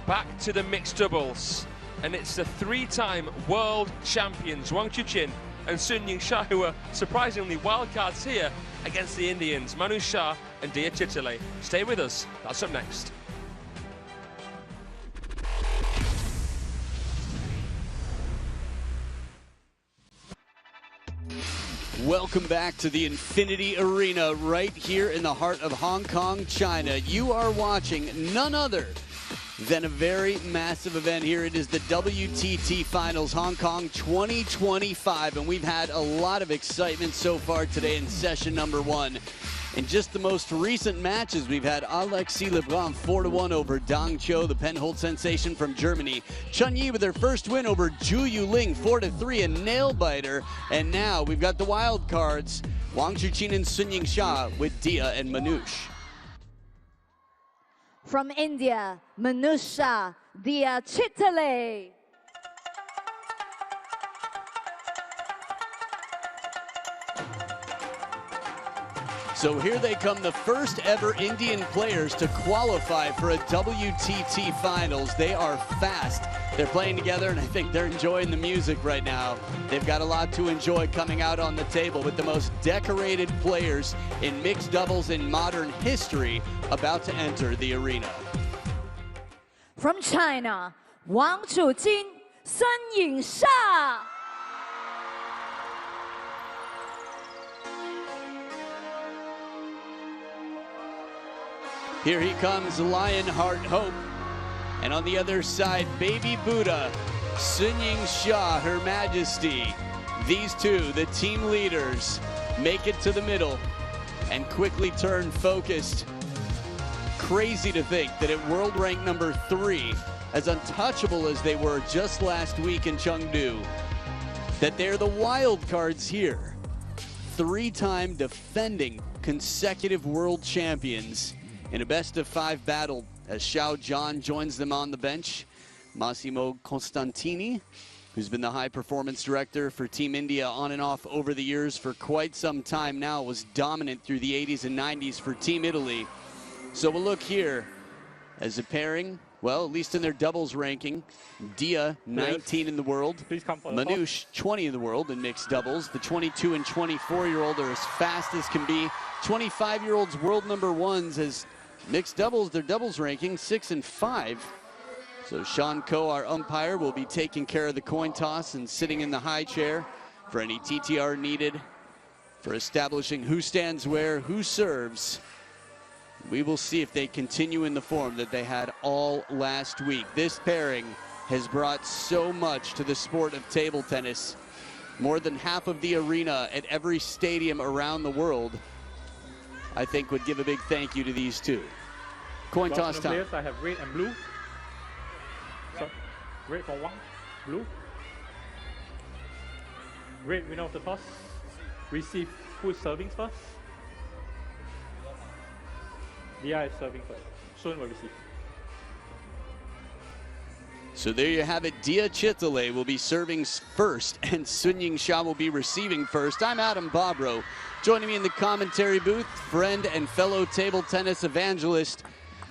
back to the mixed doubles. And it's the 3-time world champions, Wang Chuqin and Yingsha, who are surprisingly wildcards here against the Indians, Manush, Shah and Diya Chitale. Stay with us, that's up next. Welcome back to the Infinity Arena right here in the heart of Hong Kong, China. You are watching none other than a very massive event here. It is the WTT Finals Hong Kong 2025, and we've had a lot of excitement so far today in session number 1. In just the most recent matches, we've had Alexis Lebrun 4-1 over Dang Qiu, the penhold sensation from Germany. Chun Yi with her first win over Zhu Yuling 4-3, a nail-biter. And now we've got the wild cards, Wang Chuqin and Yingsha with Diya and Manush. From India, Manush, Shah, Diya Chitale. So here they come, the first ever Indian players to qualify for a WTT Finals. They are fast. They're playing together, and I think they're enjoying the music right now. They've got a lot to enjoy coming out on the table with the most decorated players in mixed doubles in modern history about to enter the arena. From China, Wang Chuqin, Yingsha. Here he comes, Lionheart Hope. And on the other side, Baby Buddha, Yingsha, Her Majesty. These two, the team leaders, make it to the middle and quickly turn focused. Crazy to think that at world rank number 3, as untouchable as they were just last week in Chengdu, that they're the wild cards here. 3-time defending consecutive world champions in a best-of-5 battle as Xiao Zhan joins them on the bench. Massimo Costantini, who's been the high-performance director for Team India on and off over the years for quite some time now, was dominant through the 80s and 90s for Team Italy. So we'll look here as a pairing, well, at least in their doubles ranking. Diya, 19 in the world. Manush, 20 in the world in mixed doubles. The 22 and 24-year-old are as fast as can be. 25-year-olds world number 1s as mixed doubles, their doubles ranking 6 and 5. So Sean Coe, our umpire, will be taking care of the coin toss and sitting in the high chair for any TTR needed for establishing who stands where, who serves. We will see if they continue in the form that they had all last week. This pairing has brought so much to the sport of table tennis. More than half of the arena at every stadium around the world, I think, would give a big thank you to these two. Coin toss time. Players, I have red and blue. So, red for Wang, blue. Red winner of the toss. Receive who is serving first. Diya is serving first. Soon will receive. So there you have it. Diya Chitale will be serving first, and Yingsha will be receiving first. I'm Adam Bobrow. Joining me in the commentary booth, friend and fellow table tennis evangelist,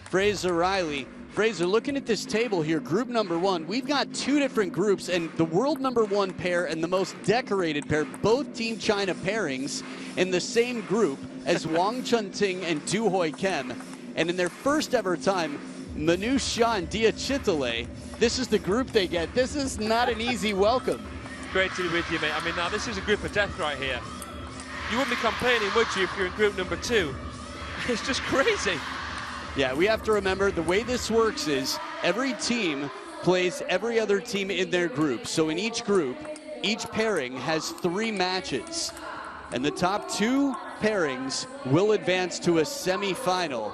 Fraser Riley. Fraser, looking at this table here, group number 1, we've got 2 different groups, and the world number 1 pair and the most decorated pair, both Team China pairings, in the same group as Wang Chunting and Du Hoi Kem. And in their first ever time, Manush, Shah and Diya Chitale, this is the group they get. This is not an easy welcome. Great to be with you, mate. I mean, now this is a group of death right here. You wouldn't be complaining, would you, if you're in group number 2? It's just crazy. Yeah, we have to remember the way this works is every team plays every other team in their group. So in each group, each pairing has 3 matches. And the top 2 pairings will advance to a semi-final.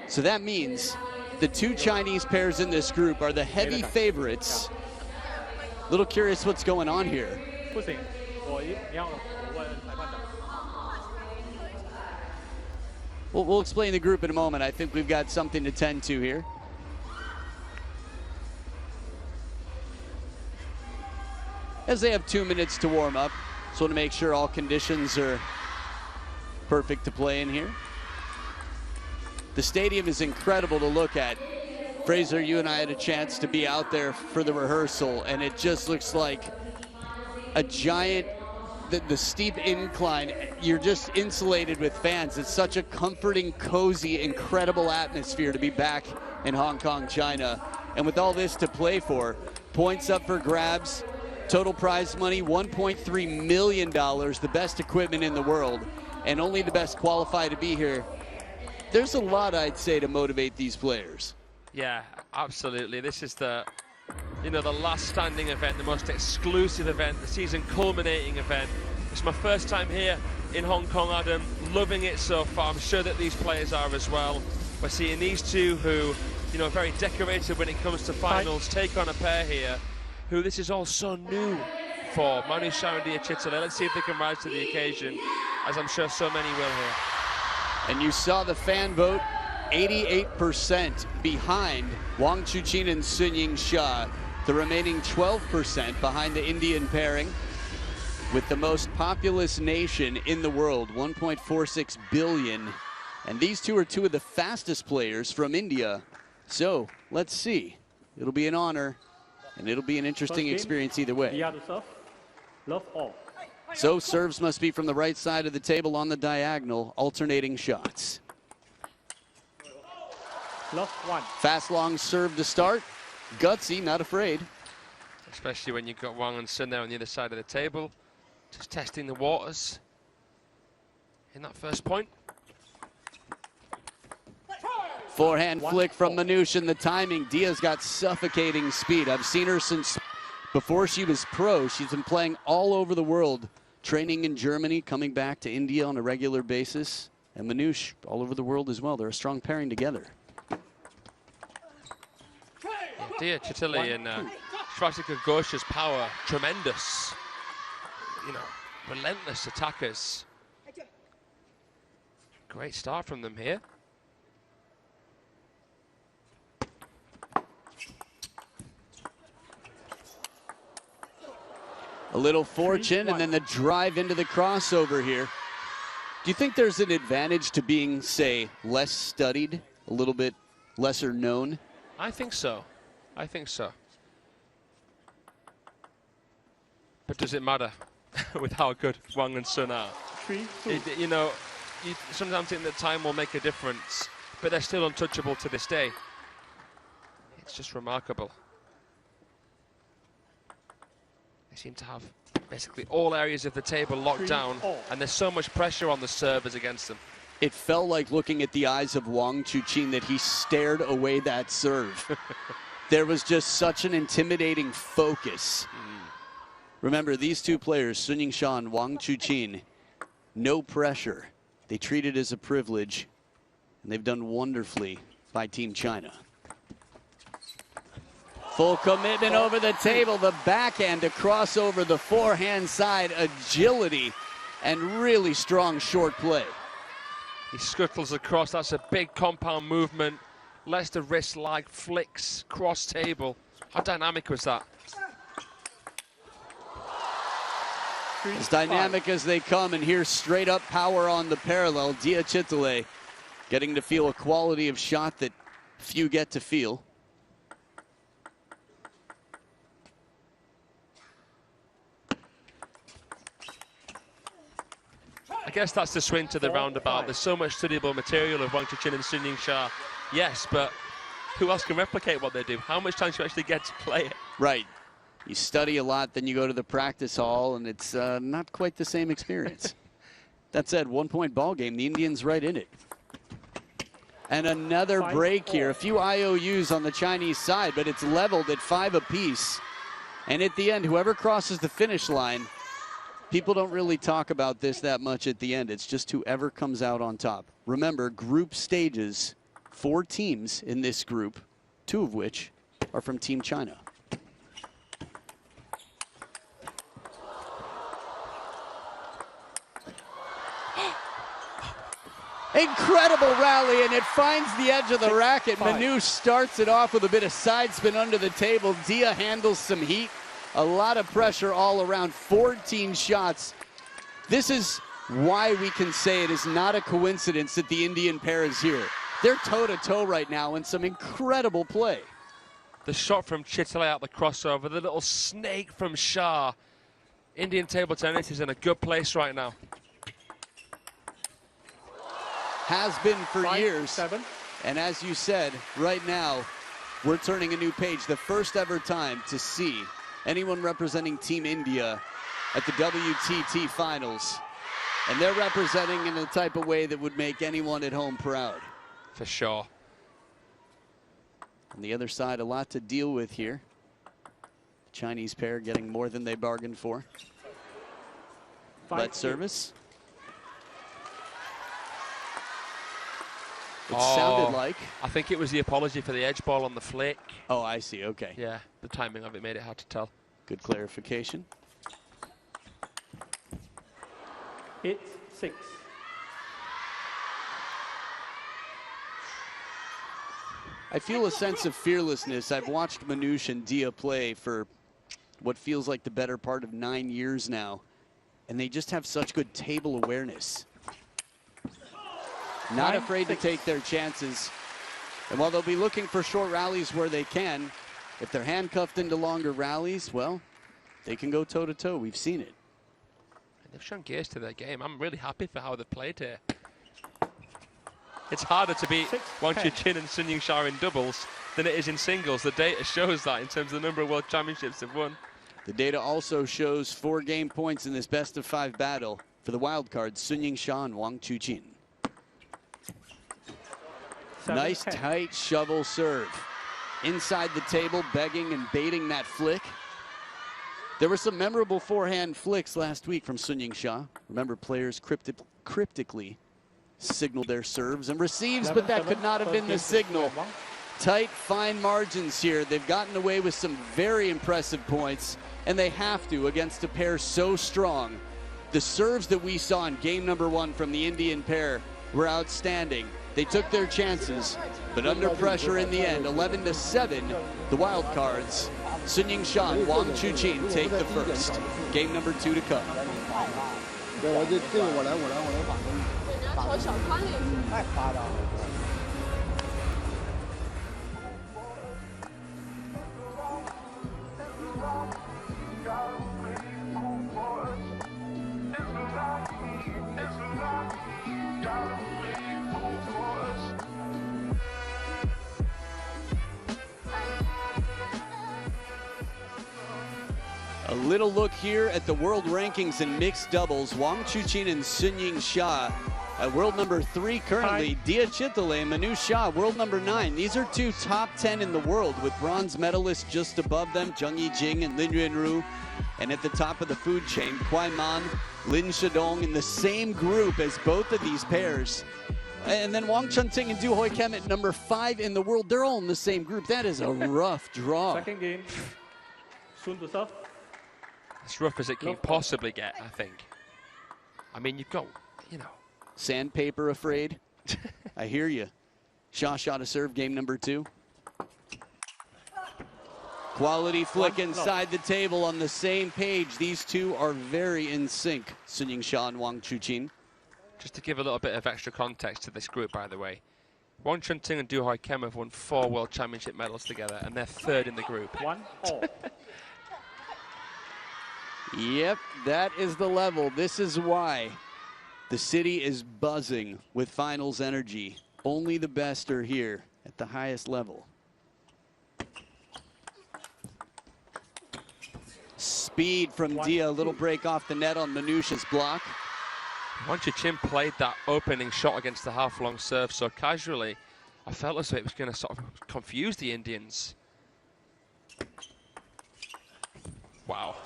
So that means the 2 Chinese pairs in this group are the heavy favorites. Little curious what's going on here. We'll explain the group in a moment. I think we've got something to tend to here. As they have 2 minutes to warm up, just want to make sure all conditions are perfect to play in here. The stadium is incredible to look at. Fraser, you and I had a chance to be out there for the rehearsal, and it just looks like a giant, the steep incline. You're just insulated with fans. It's such a comforting, cozy, incredible atmosphere to be back in Hong Kong, China. And with all this to play for, points up for grabs, total prize money, $1.3 million, the best equipment in the world, and only the best qualify to be here. There's a lot, I'd say, to motivate these players. Yeah, absolutely. This is the last standing event, the most exclusive event, the season culminating event. It's my first time here in Hong Kong, Adam. Loving it so far. I'm sure that these players are as well. We're seeing these two who, are very decorated when it comes to finals, take on a pair here who this is all so new for. Manush, Shah and Diya Chitale. Let's see if they can rise to the occasion, as I'm sure so many will here. And you saw the fan vote, 88% behind Wang Chuqin and Yingsha. The remaining 12% behind the Indian pairing, with the most populous nation in the world, 1.46 billion. And these two are two of the fastest players from India. So let's see. It'll be an honor, and it'll be an interesting experience either way. Diya to serve. Love all. So serves must be from the right side of the table on the diagonal, alternating shots. Love one. Fast long serve to start. Gutsy, not afraid. Especially when you've got Wang and Sun there on the other side of the table. Just testing the waters in that first point. Forehand flick from Manush, and the timing. Diya's got suffocating speed. I've seen her since before she was pro. She's been playing all over the world, training in Germany, coming back to India on a regular basis. And Manush all over the world as well. They're a strong pairing together. Diya Chitale and Svastika Ghosha's power, tremendous. Relentless attackers. Great start from them here. A little fortune, and then the drive into the crossover here. Do you think there's an advantage to being, say, less studied, a little bit lesser known? I think so. I think so. But does it matter with how good Wang and Sun are? 3-2. You sometimes think that time will make a difference, but they're still untouchable to this day. It's just remarkable. They seem to have basically all areas of the table locked down, and there's so much pressure on the servers against them. It felt like looking at the eyes of Wang Chuqin that he stared away that serve. There was just such an intimidating focus. Remember, these two players, Yingsha and Wang Chuqin, no pressure. They treat it as a privilege, and they've done wonderfully by Team China. Full commitment over the table, the backhand to cross over the forehand side, agility, and really strong short play. He scuttles across, that's a big compound movement. Lets the wrist lag, flicks, cross table. How dynamic was that? As dynamic as they come, and here's straight up power on the parallel. Diya Chitale getting to feel a quality of shot that few get to feel. I guess that's the swing to the roundabout. There's so much studyable material of Wang Chuqin and Yingsha. Yes, but who else can replicate what they do? How much time do you actually get to play it? Right. You study a lot, then you go to the practice hall, and it's not quite the same experience. That said, 1-point ball game. The Indians right in it. And another break here. A few IOUs on the Chinese side, but it's leveled at 5 apiece. And at the end, whoever crosses the finish line, people don't really talk about this that much at the end. It's just whoever comes out on top. Remember, group stages, 4 teams in this group, 2 of which are from Team China. Incredible rally, and it finds the edge of the racket. Manush starts it off with a bit of side spin under the table. Diya handles some heat. A lot of pressure all around, 14 shots. This is why we can say it is not a coincidence that the Indian pair is here. They're toe-to-toe right now in some incredible play. The shot from Chitale out the crossover, the little snake from Shah. Indian table tennis is in a good place right now. Has been for 5-7. And as you said, right now, we're turning a new page. The first ever time to see anyone representing Team India at the WTT Finals. And they're representing in the type of way that would make anyone at home proud. For sure. On the other side, a lot to deal with here. The Chinese pair getting more than they bargained for. Let service. It sounded like. I think it was the apology for the edge ball on the flick. Oh, I see. Okay. Yeah, the timing of it made it hard to tell. Good clarification. 8-6. I feel a sense of fearlessness. I've watched Manush and Diya play for what feels like the better part of 9 years now, and they just have such good table awareness. Not afraid to take their chances. And while they'll be looking for short rallies where they can, if they're handcuffed into longer rallies, well, they can go toe-to-toe. We've seen it. They've shown gears to their game. I'm really happy for how they've played here. It's harder to beat Wang Chuqin and Sun Yingsha in doubles than it is in singles. The data shows that in terms of the number of world championships they've won. The data also shows 4 game points in this best-of-5 battle for the wild cards, Sun Yingsha and Wang Chuqin. Nice tight shovel serve. Inside the table, begging and baiting that flick. There were some memorable forehand flicks last week from Sun Yingsha. Remember, players cryptically signaled their serves and receives, but that could not have been the signal. Tight, fine margins here. They've gotten away with some very impressive points, and they have to against a pair so strong. The serves that we saw in game number 1 from the Indian pair were outstanding. They took their chances, but under pressure in the end, 11-7, the wild cards. Sun Yingsha and Wang Chuqin take the first. Game number 2 to come. A little look here at the world rankings in mixed doubles. Wang Chuqin and Sun Yingsha at world number 3 currently. Diya Chitale and Manush Shah, world number 9. These are 2 top 10 in the world with bronze medalists just above them, Zheng Yijing and Lin Yuanru. And at the top of the food chain, Kuai Man, Lin Shidong in the same group as both of these pairs. And then Wang Chunting and Du Hoi Kem at number 5 in the world. They're all in the same group. That is a rough draw. Second game. Soon to serve. As rough as it can possibly get, I think. I mean, you've got, you know. Sandpaper afraid. I hear you. Shah shot a serve, game number 2. Quality flick inside the table on the same page. These two are very in sync, Sun Yingsha and Wang Chuqin. Just to give a little bit of extra context to this group, by the way. Wang Chunting and Du Hoi Kem have won 4 World Championship medals together, and they're 3rd in the group. 1-all. Yep, that is the level. This is why the city is buzzing with finals energy. Only the best are here at the highest level. Speed from Diya, a little break off the net on Manush's block. Wang Chuqin played that opening shot against the half-long serve so casually, I felt as though it was going to sort of confuse the Indians. Wow.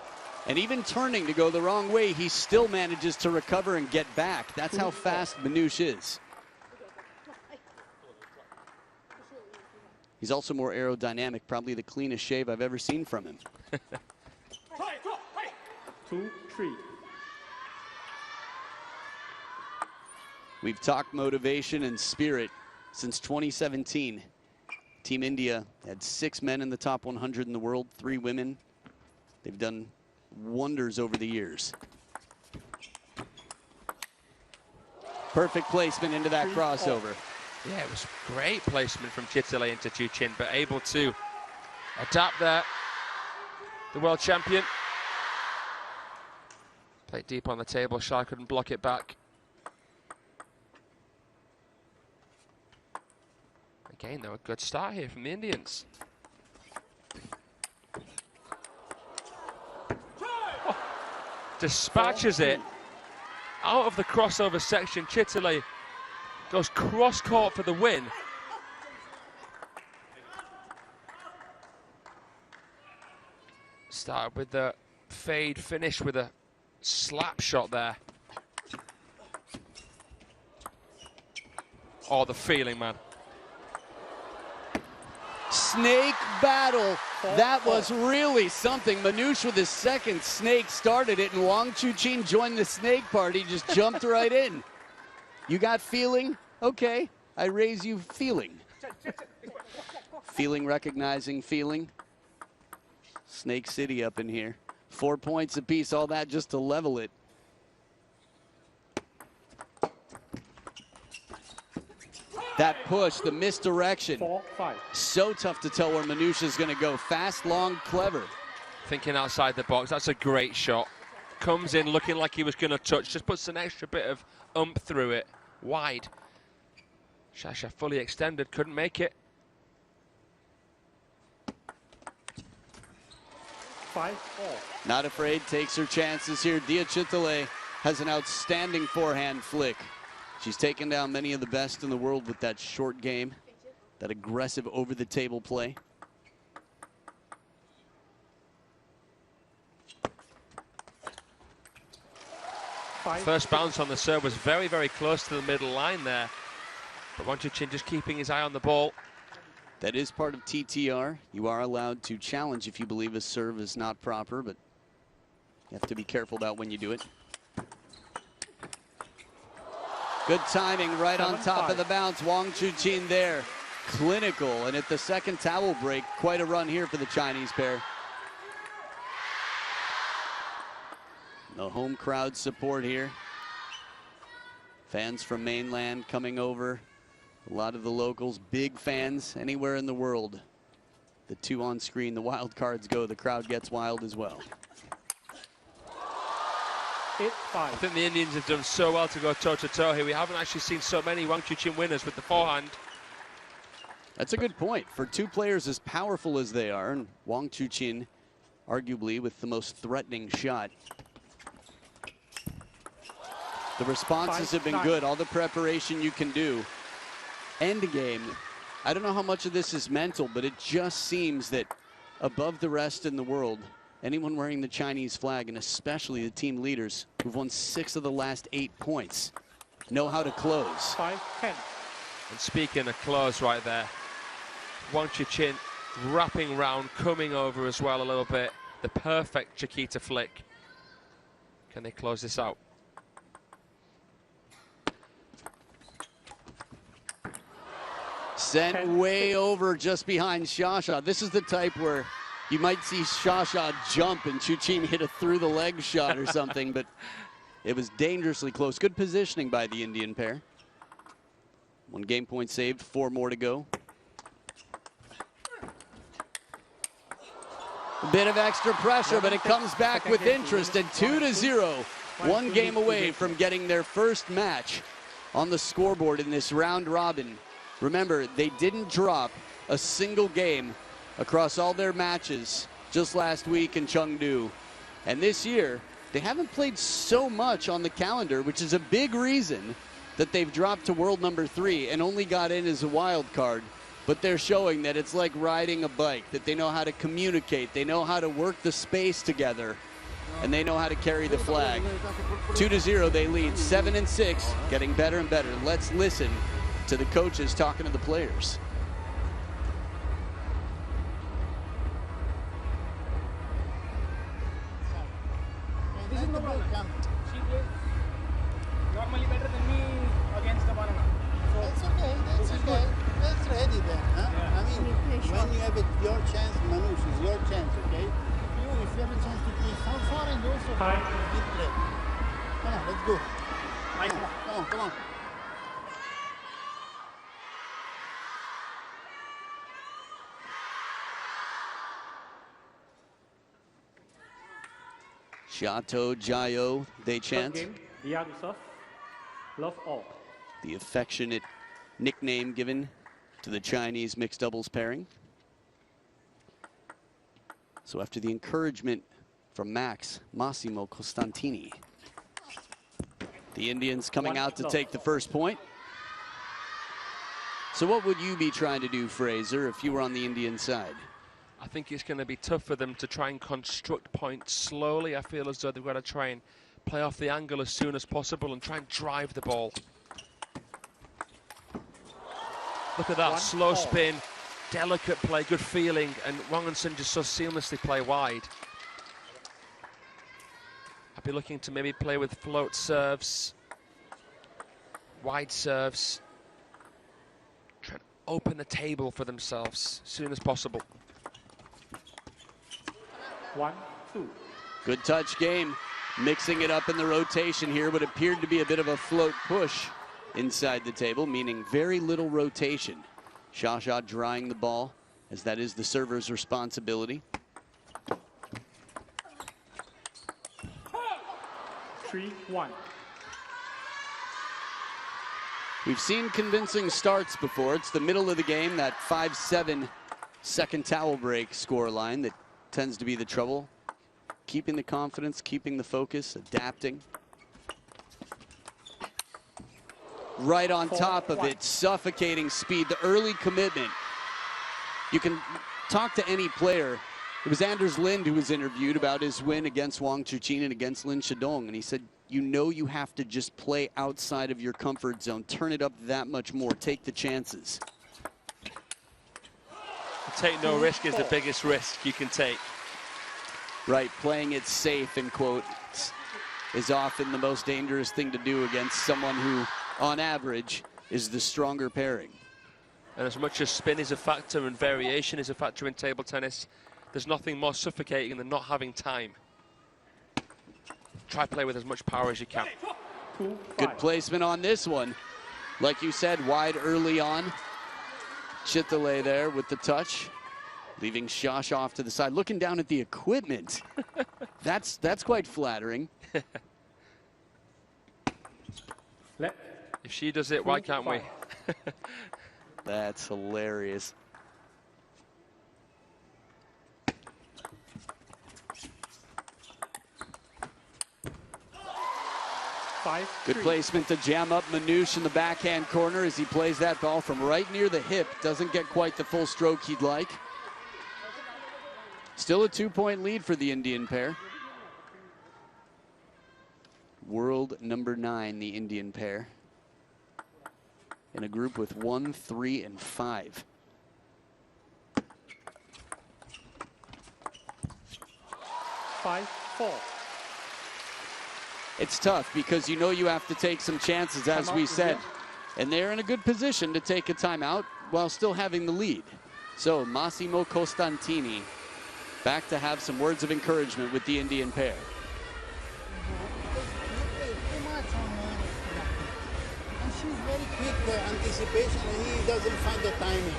And even turning to go the wrong way, he still manages to recover and get back. That's how fast Manush is. He's also more aerodynamic, probably the cleanest shave I've ever seen from him. 2-3. We've talked motivation and spirit since 2017. Team India had 6 men in the top 100 in the world, 3 women. They've done wonders over the years. Perfect placement into that crossover. Yeah, it was great placement from Chitale into Chuqin, but able to adapt there. The world champion. Played deep on the table, Shah couldn't block it back. Again, though, a good start here from the Indians. Oh, dispatches it out of the crossover section. Chitale goes cross-court for the win. Started with the fade, finish with a slap shot there. Oh, the feeling, man. Snake battle. That was really something. Manush with his second snake started it, and Wang Chuqin joined the snake party, just jumped right in. You got feeling? Okay, I raise you feeling. Feeling, recognizing, feeling. Snake City up in here. 4 points apiece, all that just to level it. That push, the misdirection. 4-5. So tough to tell where Manush is going to go. Fast, long, clever. Thinking outside the box, that's a great shot. Comes in looking like he was going to touch, just puts an extra bit of oomph through it. Wide. Shah fully extended, couldn't make it. 5-4. Not afraid, takes her chances here. Diya Chitale has an outstanding forehand flick. She's taken down many of the best in the world with that short game, that aggressive over-the-table play. First bounce on the serve was very, very close to the middle line there. But Wang Chuqin just keeping his eye on the ball. That is part of TTR. You are allowed to challenge if you believe a serve is not proper, but you have to be careful about when you do it. Good timing right on top of the bounce. Wang Chuqin there. Clinical, and at the second towel break, quite a run here for the Chinese pair. The home crowd support here. Fans from mainland coming over. A lot of the locals, big fans anywhere in the world. The two on screen, the wild cards go, the crowd gets wild as well. 8-5. I think the Indians have done so well to go toe-to-toe here. We haven't actually seen so many Wang Chuqin winners with the forehand. That's a good point. For two players as powerful as they are, and Wang Chuqin arguably with the most threatening shot. The responses have been good, all the preparation you can do. End game, I don't know how much of this is mental, but it just seems that above the rest in the world, anyone wearing the Chinese flag, and especially the team leaders who've won 6 of the last 8 points, know how to close. 5-10. And speaking of close right there, Wang Chuqin wrapping round, coming over as well a little bit. The perfect Chiquita flick. Can they close this out? Sent way over just behind Shah. This is the type where you might see Shah jump and Chuqin hit a through the leg shot or something, but it was dangerously close. Good positioning by the Indian pair. 1 game point saved, 4 more to go. A bit of extra pressure, but it comes back with interest, and 2-0. 1 game away from getting their first match on the scoreboard in this round robin. Remember, they didn't drop a single game across all their matches just last week in Chengdu. And this year, they haven't played so much on the calendar, which is a big reason that they've dropped to world number 3 and only got in as a wild card. But they're showing that it's like riding a bike, that they know how to communicate, they know how to work the space together, and they know how to carry the flag. 2-0, they lead, 7-6, getting better and better. Let's listen to the coaches talking to the players. This is the ball. She plays normally better than me against the banana. So that's okay. That's okay. That's ready then. Huh? Yeah. I mean, when you have your chance, Manush, is your chance, okay? If you have a chance to play far and also deep play. Come on, let's go. Come on, come on, come on. Chateau Jayo, they chant. Game, Diya to serve. Love all. The affectionate nickname given to the Chinese mixed doubles pairing. So after the encouragement from Max, Massimo Costantini, the Indians coming out to take the first point. So what would you be trying to do, Fraser, if you were on the Indian side? I think it's going to be tough for them to try and construct points slowly. I feel as though they've got to try and play off the angle as soon as possible and try and drive the ball. Look at that slow spin, delicate play, good feeling, and Wang and Sun just so seamlessly play wide. I'd be looking to maybe play with float serves, wide serves, try and open the table for themselves as soon as possible. 1, 2. Good touch game, mixing it up in the rotation here, what appeared to be a bit of a float push inside the table, meaning very little rotation. Shah drying the ball, as that is the server's responsibility. 3-1. We've seen convincing starts before. It's the middle of the game, that 5-7 second towel break scoreline that tends to be the trouble. Keeping the confidence, keeping the focus, adapting. Right on top of it, suffocating speed, the early commitment. You can talk to any player. It was Anders Lind who was interviewed about his win against Wang Chuqin and against Lin Shidong, and he said, you know you have to just play outside of your comfort zone, turn it up that much more, take the chances. Take no risk is the biggest risk you can take. Right, playing it safe, in quotes, is often the most dangerous thing to do against someone who, on average, is the stronger pairing. And as much as spin is a factor and variation is a factor in table tennis, there's nothing more suffocating than not having time. Try play with as much power as you can. Good placement on this one. Like you said, wide early on. Chitale there with the touch, leaving Shah off to the side. Looking down at the equipment. That's quite flattering. If she does it, why can't we? That's hilarious. Good placement to jam up Manush in the backhand corner as he plays that ball from right near the hip. Doesn't get quite the full stroke he'd like. Still a 2-point lead for the Indian pair. World number 9, the Indian pair. In a group with 1, 3, and 5. It's tough because you know you have to take some chances, as we said. And they're in a good position to take a timeout while still having the lead. So Massimo Costantini back to have some words of encouragement with the Indian pair. She's very quick anticipation, and he doesn't find the timing.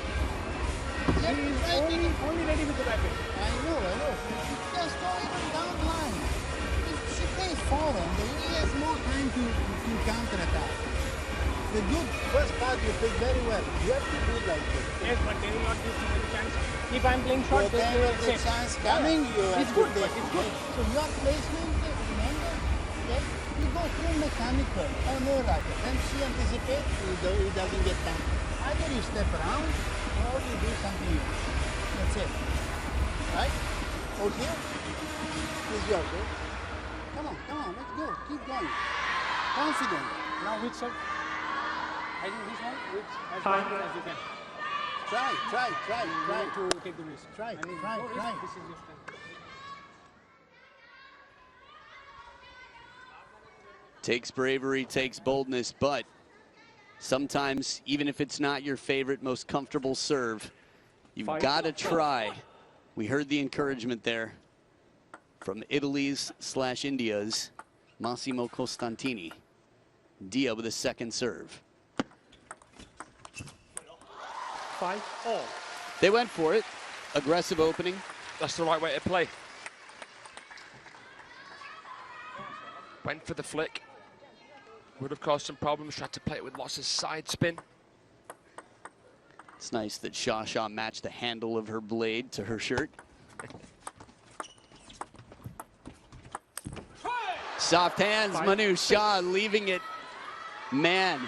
He's only ready with the racket. I know. Just go even down the line. If she plays forehand, then he has more time to counter-attack. The good first part you played very well. You have to do it like this. Yes, but they will not give too many chances. If I'm playing short, they play the safe. chance coming, you It's have good, to but take it's good. So your placement, remember, that you go through mechanical or no racket. Then she anticipates, he doesn't get time. Either you step around or you do something else. That's it. Right? Out here is yours. Right? Come on, let's go. Keep going. Confident. Now which side? I think this one, which as confident as you can. Try. You to take the risk. Try. This is your strength. Takes bravery, takes boldness, but sometimes, even if it's not your favorite, most comfortable serve, you've got to try. We heard the encouragement there from Italy's / India's Massimo Costantini. Diya with a second serve. 5-all. They went for it. Aggressive opening. That's the right way to play. Went for the flick. Would have caused some problems. Tried to play it with lots of side spin. It's nice that Shah matched the handle of her blade to her shirt. Soft hands, Manush Shah leaving it, man,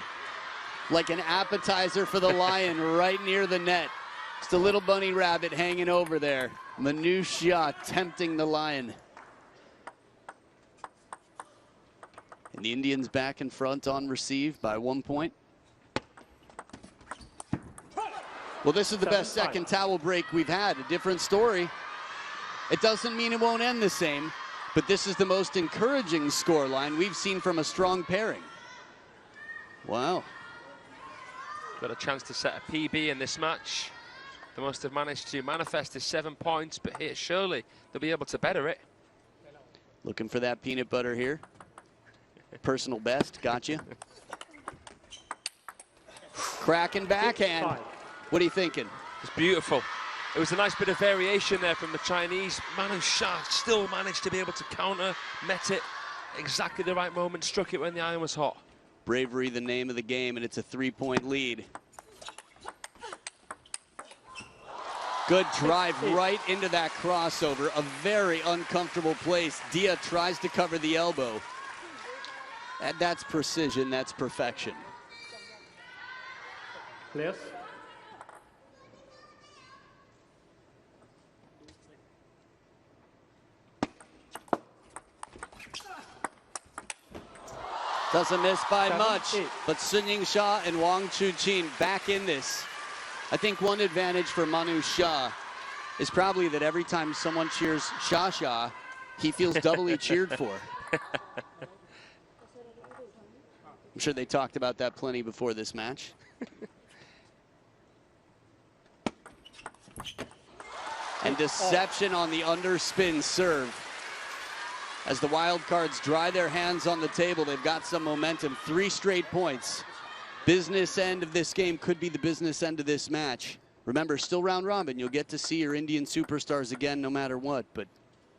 like an appetizer for the lion right near the net. Just a little bunny rabbit hanging over there. Manush Shah tempting the lion. And the Indians back in front on receive by 1 point. Well, this is the best second towel break we've had. A different story. It doesn't mean it won't end the same, but this is the most encouraging scoreline we've seen from a strong pairing. Wow. Got a chance to set a PB in this match. They must have managed to manifest his 7 points, but here, surely they'll be able to better it. Looking for that peanut butter here. Personal best, gotcha. Cracking backhand. What are you thinking? It's beautiful. It was a nice bit of variation there from the Chinese. Manush Shah still managed to be able to counter, met it exactly the right moment, struck it when the iron was hot. Bravery, the name of the game, and it's a 3-point lead. Good drive right into that crossover. A very uncomfortable place. Diya tries to cover the elbow. And that's precision, that's perfection. Players. Doesn't miss by 7, much, 8. but Yingsha and Wang Chuqin back in this. I think one advantage for Manush Shah is probably that every time someone cheers Shah, he feels doubly cheered for. I'm sure they talked about that plenty before this match. And deception on the underspin serve. As the wild cards dry their hands on the table, they've got some momentum. 3 straight points. Business end of this game could be the business end of this match. Remember, still round robin. You'll get to see your Indian superstars again no matter what, but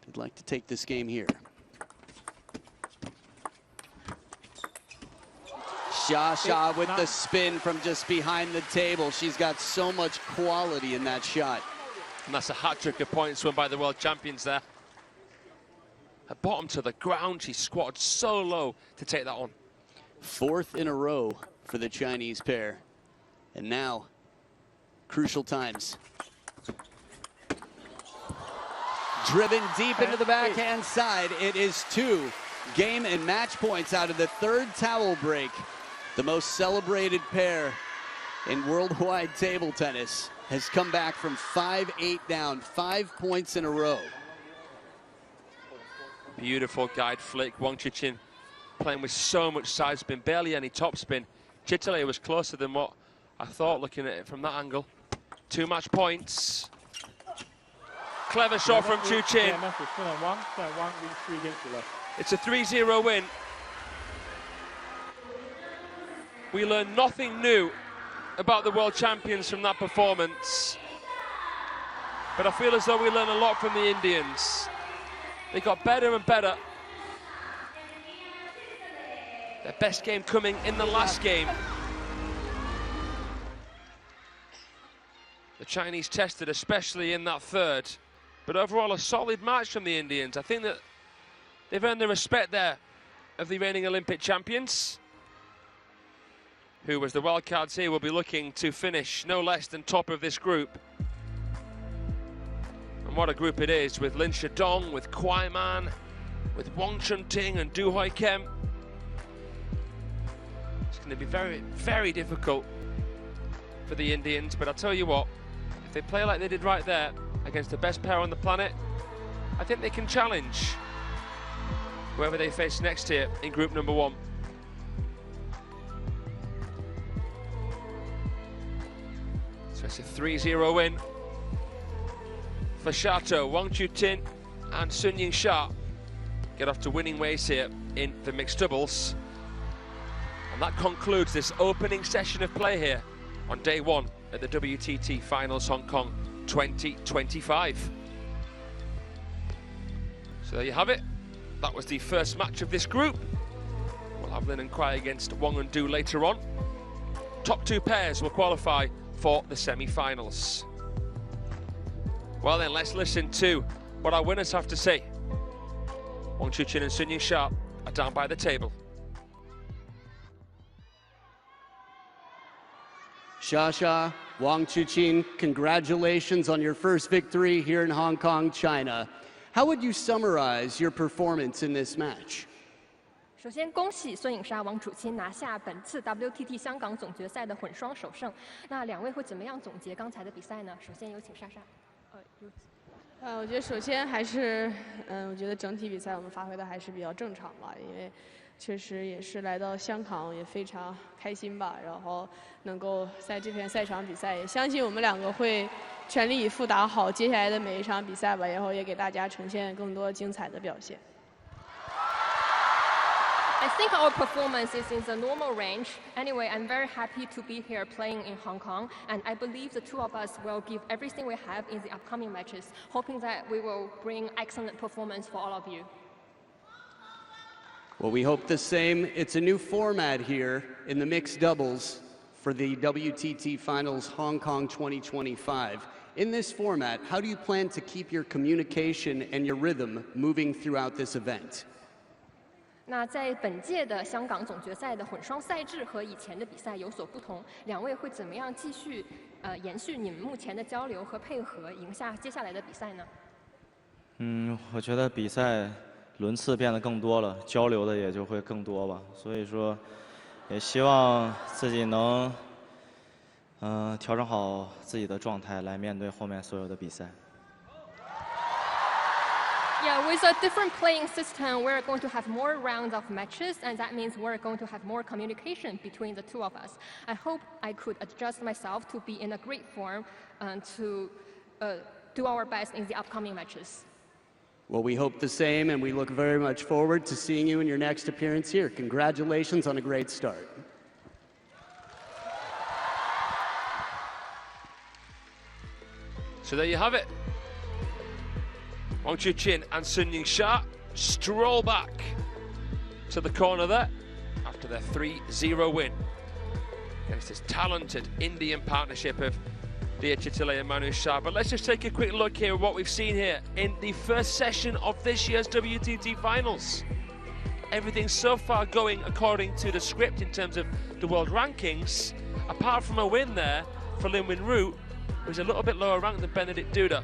I'd like to take this game here. Shah with the spin from just behind the table. She's got so much quality in that shot. And that's a hat-trick of points won by the world champions there. Her bottom to the ground, she squatted so low to take that on. 4th in a row for the Chinese pair. And now, crucial times. Driven deep into the backhand side. It is 2 game and match points out of the 3rd towel break. The most celebrated pair in worldwide table tennis has come back from 5-8 down, 5 points in a row. Beautiful guide flick. Wang Chuqin playing with so much side spin, barely any top spin. Chitale was closer than what I thought looking at it from that angle. 2 match points. Clever shot from Chuqin. It's a 3-0 win. We learned nothing new about the world champions from that performance. But I feel as though we learned a lot from the Indians. They got better and better. Their best game coming in the last game. The Chinese tested, especially in that 3rd. But overall, a solid match from the Indians. I think that they've earned the respect there of the reigning Olympic champions, who, as the wildcards here, will be looking to finish no less than top of this group. And what a group it is, with Lin Shadong, with Kwai Man, with Wang Chunting and Du Hoi Kem. It's going to be very, very difficult for the Indians, but I'll tell you what, if they play like they did right there against the best pair on the planet, I think they can challenge whoever they face next here in group number 1. So it's a 3-0 win for Shato. Wang Chuqin and Yingsha get off to winning ways here in the mixed doubles. And that concludes this opening session of play here on day 1 at the WTT Finals Hong Kong 2025. So there you have it. that was the first match of this group. We'll have Lin and Kwai against Wang and Du later on. Top two pairs will qualify for the semi-finals. Well then, let's listen to what our winners have to say. Wang Chuqin and Yingsha are down by the table. Shah, Wang Chuqin, congratulations on your first victory here in Hong Kong, China. How would you summarize your performance in this match? 首先，恭喜孙颖莎、王楚钦拿下本次 WTT 香港总决赛的混双首胜。那两位会怎么样总结刚才的比赛呢？首先有请莎莎。我觉得首先还是，我觉得整体比赛我们发挥的还是比较正常吧，因为确实也是来到香港也非常开心吧，然后能够在这片赛场比赛，也相信我们两个会全力以赴打好接下来的每一场比赛吧，然后也给大家呈现更多精彩的表现。 I think our performance is in the normal range. Anyway, I'm very happy to be here playing in Hong Kong, and I believe the two of us will give everything we have in the upcoming matches, hoping that we will bring excellent performance for all of you. Well, we hope the same. It's a new format here in the mixed doubles for the WTT Finals Hong Kong 2025. In this format, how do you plan to keep your communication and your rhythm moving throughout this event? 那在本届的香港总决赛的混双赛制和以前的比赛有所不同，两位会怎么样继续延续你们目前的交流和配合，赢下接下来的比赛呢？我觉得比赛轮次变得更多了，交流的也就会更多吧。所以说，也希望自己能调整好自己的状态，来面对后面所有的比赛。 Yeah, with a different playing system, we're going to have more rounds of matches, and that means we're going to have more communication between the two of us. I hope I could adjust myself to be in a great form and to do our best in the upcoming matches. Well, we hope the same, and we look very much forward to seeing you in your next appearance here. Congratulations on a great start. So there you have it. Wang Chuqin and Yingsha stroll back to the corner there after their 3-0 win against this talented Indian partnership of Diya, Chitale and Manush. But let's just take a quick look here at what we've seen here in the first session of this year's WTT Finals. Everything so far going according to the script in terms of the world rankings, apart from a win there for Lin Winru, who's a little bit lower ranked than Benedict Duda.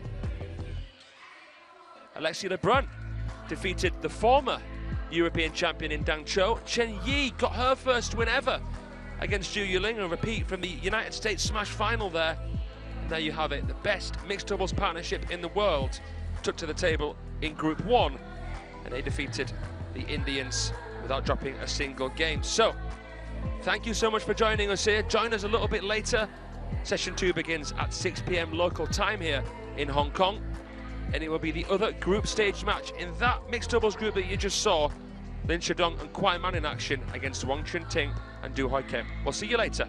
Alexia Lebrun defeated the former European champion in Dangzhou. Chen Yi got her first win ever against Zhu Yuling, a repeat from the United States Smash final there. And there you have it, the best mixed doubles partnership in the world took to the table in Group 1, and they defeated the Indians without dropping a single game. So, thank you so much for joining us here. Join us a little bit later. Session 2 begins at 6 p.m. local time here in Hong Kong. And it will be the other group stage match in that mixed doubles group that you just saw. Lin Shadong and Kwai Man in action against Wang Chunting and Du Hoi Kim. We'll see you later.